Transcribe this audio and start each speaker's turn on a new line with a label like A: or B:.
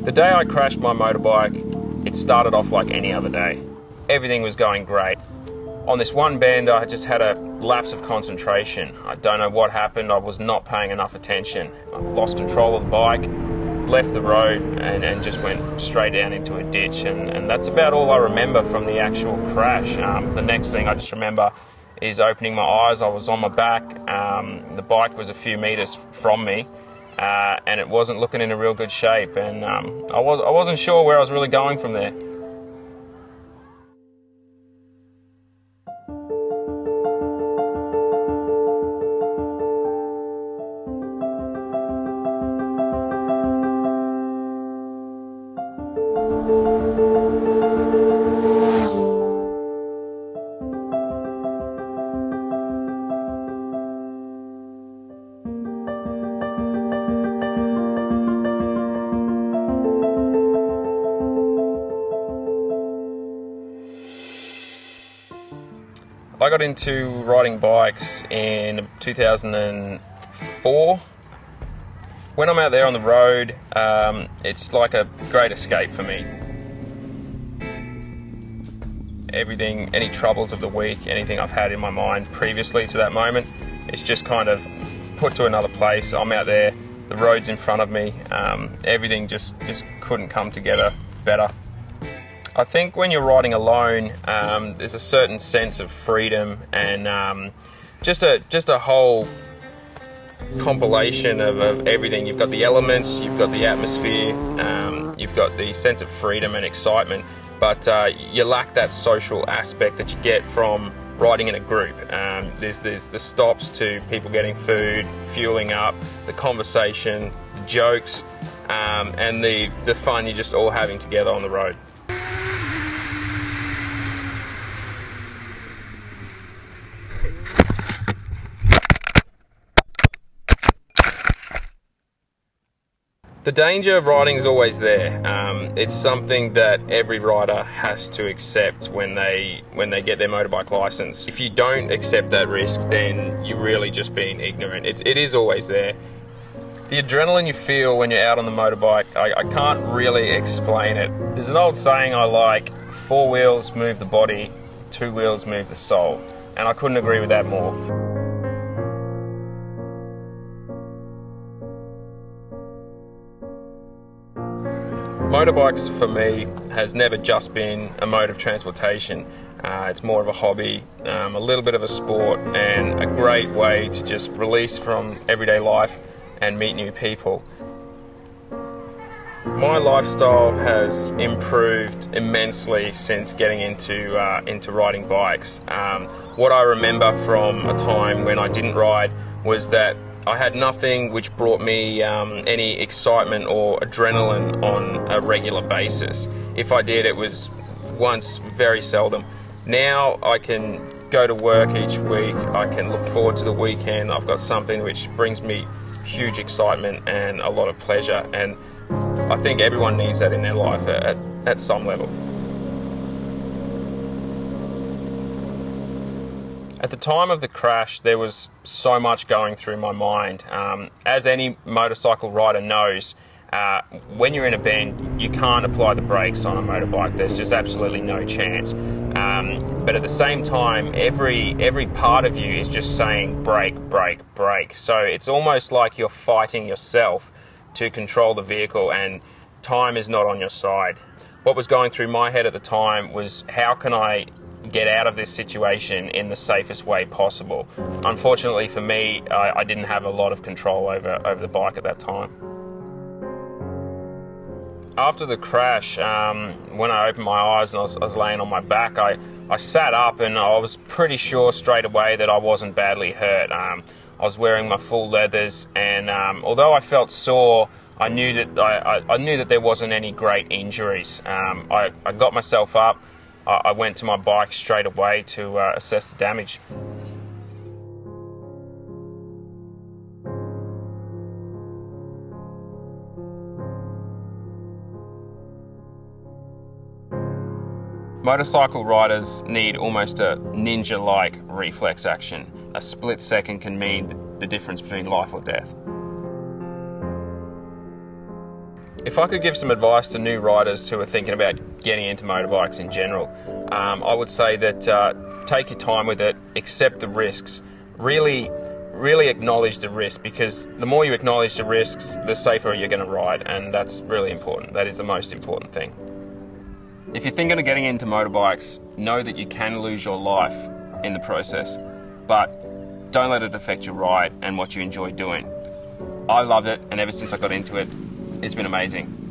A: The day I crashed my motorbike, it started off like any other day. Everything was going great. On this one bend, I just had a lapse of concentration. I don't know what happened, I was not paying enough attention. I lost control of the bike, left the road and just went straight down into a ditch, and that's about all I remember from the actual crash. The next thing I just remember is opening my eyes. I was on my back, the bike was a few meters from me, and it wasn't looking in a real good shape, and I wasn't sure where I was really going from there. I got into riding bikes in 2004. When I'm out there on the road, it's like a great escape for me. Everything, any troubles of the week, anything I've had in my mind previously to that moment, it's just kind of put to another place. I'm out there, the road's in front of me, everything just couldn't come together better. I think when you're riding alone, there's a certain sense of freedom and just a whole compilation of everything. You've got the elements, you've got the atmosphere, you've got the sense of freedom and excitement, but you lack that social aspect that you get from riding in a group. There's the stops to people getting food, fueling up, the conversation, the jokes, and the fun you're just all having together on the road. The danger of riding is always there. It's something that every rider has to accept when they get their motorbike license. If you don't accept that risk, then you're really just being ignorant. It is always there. The adrenaline you feel when you're out on the motorbike, I can't really explain it. There's an old saying I like, 4 wheels move the body, 2 wheels move the soul. And I couldn't agree with that more. Motorbikes for me has never just been a mode of transportation. It's more of a hobby, a little bit of a sport, and a great way to just release from everyday life and meet new people. My lifestyle has improved immensely since getting into riding bikes. What I remember from a time when I didn't ride was that I had nothing which brought me any excitement or adrenaline on a regular basis. If I did, it was once, very seldom. Now I can go to work each week, I can look forward to the weekend. I've got something which brings me huge excitement and a lot of pleasure, and I think everyone needs that in their life at some level. At the time of the crash, there was so much going through my mind. As any motorcycle rider knows, when you're in a bend, you can't apply the brakes on a motorbike. There's just absolutely no chance. But at the same time, every part of you is just saying brake, brake, brake. So it's almost like you're fighting yourself to control the vehicle, and time is not on your side. What was going through my head at the time was, how can I get out of this situation in the safest way possible? Unfortunately for me, I didn't have a lot of control over the bike at that time. After the crash, when I opened my eyes and I was laying on my back, I sat up and I was pretty sure straight away that I wasn't badly hurt. I was wearing my full leathers, and although I felt sore, I knew that there wasn't any great injuries. I got myself up. I went to my bike straight away to assess the damage. Motorcycle riders need almost a ninja-like reflex action. a split second can mean the difference between life or death. If I could give some advice to new riders who are thinking about getting into motorbikes in general, I would say that take your time with it, accept the risks, really acknowledge the risk, because the more you acknowledge the risks, the safer you're going to ride, and that's really important. That is the most important thing. If you're thinking of getting into motorbikes, know that you can lose your life in the process, but don't let it affect your ride and what you enjoy doing. I loved it, and ever since I got into it, it's been amazing.